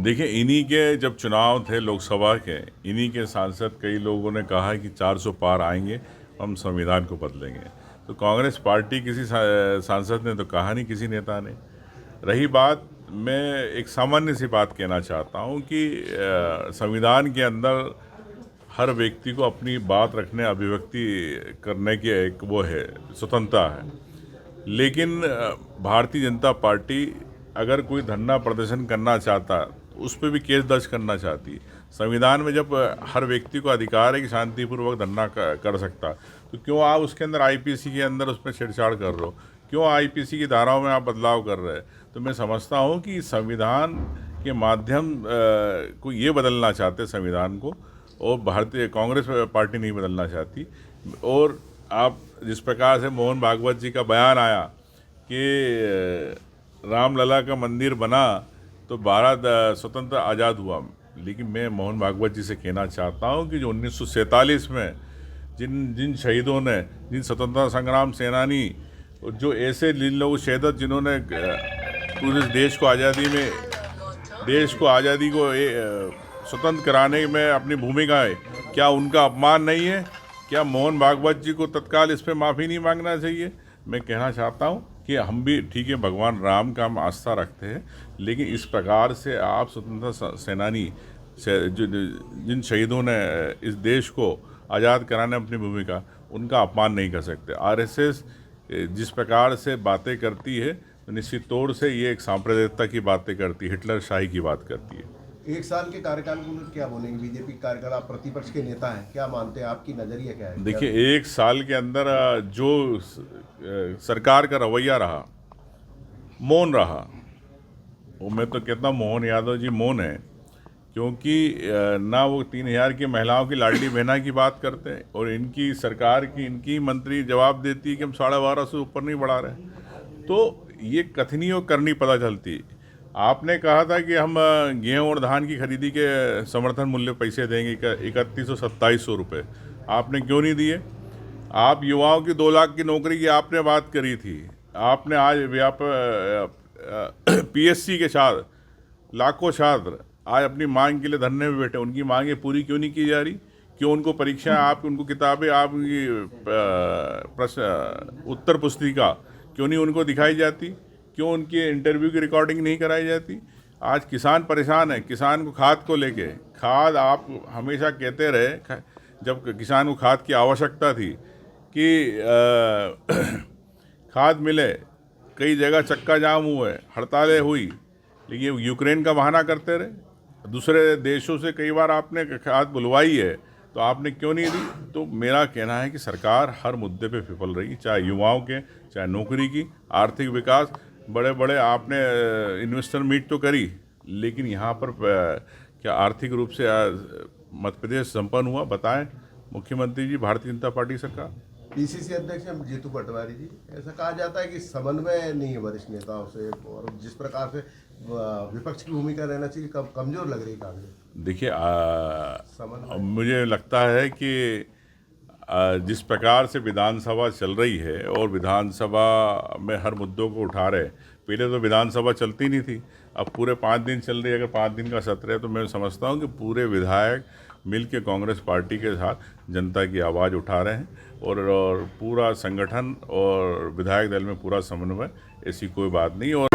देखिए, इन्हीं के जब चुनाव थे लोकसभा के, इन्हीं के सांसद कई लोगों ने कहा कि 400 पार आएंगे, हम संविधान को बदलेंगे। तो कांग्रेस पार्टी किसी सांसद ने तो कहा नहीं, किसी नेता ने। रही बात, मैं एक सामान्य सी बात कहना चाहता हूँ कि संविधान के अंदर हर व्यक्ति को अपनी बात रखने, अभिव्यक्ति करने की एक वो है, स्वतंत्रता है। लेकिन भारतीय जनता पार्टी अगर कोई धरना प्रदर्शन करना चाहता, उस पर भी केस दर्ज करना चाहती। संविधान में जब हर व्यक्ति को अधिकार है कि शांतिपूर्वक धरना कर सकता, तो क्यों आप उसके अंदर आईपीसी के अंदर उसमें छेड़छाड़ कर रहे हो? क्यों आईपीसी की धाराओं में आप बदलाव कर रहे हैं? तो मैं समझता हूँ कि संविधान के माध्यम को ये बदलना चाहते संविधान को, और भारतीय कांग्रेस पार्टी नहीं बदलना चाहती। और आप जिस प्रकार से मोहन भागवत जी का बयान आया कि रामलला का मंदिर बना तो भारत स्वतंत्र आज़ाद हुआ, लेकिन मैं मोहन भागवत जी से कहना चाहता हूं कि जो 1947 में जिन शहीदों ने, जिन स्वतंत्रता संग्राम सेनानी, जो ऐसे जिन लोग शहीद जिन्होंने पूरे देश को आज़ादी को स्वतंत्र कराने में अपनी भूमिका है, क्या उनका अपमान नहीं है? क्या मोहन भागवत जी को तत्काल इस पर माफ़ी नहीं मांगना चाहिए? मैं कहना चाहता हूँ कि हम भी ठीक है, भगवान राम का हम आस्था रखते हैं, लेकिन इस प्रकार से आप स्वतंत्रता सेनानी जिन शहीदों ने इस देश को आज़ाद कराने अपनी भूमिका, उनका अपमान नहीं कर सकते। आरएसएस जिस प्रकार से बातें करती है, तो निश्चित तौर से ये एक सांप्रदायिकता की बातें करती है, हिटलर शाही की बात करती है। एक साल के कार्यकाल को क्या बोलेंगे? बीजेपी कार्यकाल, आप प्रतिपक्ष के नेता हैं, क्या मानते हैं, आपकी नजरिया क्या है? देखिए, एक साल के अंदर जो सरकार का रवैया रहा, मौन रहा, वो मैं तो कहता हूँ मोहन यादव जी मौन है, क्योंकि ना वो 3000 की महिलाओं की लाडली बहना की बात करते हैं, और इनकी सरकार की, इनकी मंत्री जवाब देती है कि हम 12.5 से ऊपर नहीं बढ़ा रहे। तो ये कथनी और करनी पता चलती। आपने कहा था कि हम गेहूँ और धान की खरीदी के समर्थन मूल्य पैसे देंगे 3100-2700 रुपये, आपने क्यों नहीं दिए? आप युवाओं की 2 लाख की नौकरी की आपने बात करी थी, आपने आज पीएससी के छात्र, लाखों छात्र आज अपनी मांग के लिए धरने में बैठे, उनकी मांगें पूरी क्यों नहीं की जा रही? क्यों उनको परीक्षाएं, आप उनको किताबें, आप उनकी प्रश्न उत्तर पुस्तिका क्यों नहीं उनको दिखाई जाती? क्यों उनके इंटरव्यू की रिकॉर्डिंग नहीं कराई जाती? आज किसान परेशान है, किसान को खाद को लेके, खाद आप हमेशा कहते रहे, जब किसान को खाद की आवश्यकता थी कि खाद मिले, कई जगह चक्का जाम हुए, हड़तालें हुई, लेकिन यूक्रेन का बहाना करते रहे। दूसरे देशों से कई बार आपने खाद बुलवाई है, तो आपने क्यों नहीं दी? तो मेरा कहना है कि सरकार हर मुद्दे पे विफल रही, चाहे युवाओं के, चाहे नौकरी की, आर्थिक विकास, बड़े बड़े आपने इन्वेस्टर मीट तो करी, लेकिन यहाँ पर क्या आर्थिक रूप से मध्य प्रदेश संपन्न हुआ? बताएं मुख्यमंत्री जी, भारतीय जनता पार्टी सरकार। पीसीसी अध्यक्ष हैं जीतू पटवारी जी, ऐसा कहा जाता है कि समन्वय नहीं है वरिष्ठ नेताओं से, और जिस प्रकार से विपक्ष की भूमिका रहना चाहिए, कमजोर लग रही है कांग्रेस। देखिए, मुझे लगता है कि जिस प्रकार से विधानसभा चल रही है, और विधानसभा में हर मुद्दों को उठा रहे, पहले तो विधानसभा चलती नहीं थी, अब पूरे 5 दिन चल रही है। अगर 5 दिन का सत्र है, तो मैं समझता हूँ कि पूरे विधायक मिल के कांग्रेस पार्टी के साथ जनता की आवाज़ उठा रहे हैं, और पूरा संगठन और विधायक दल में पूरा समन्वय, ऐसी कोई बात नहीं। और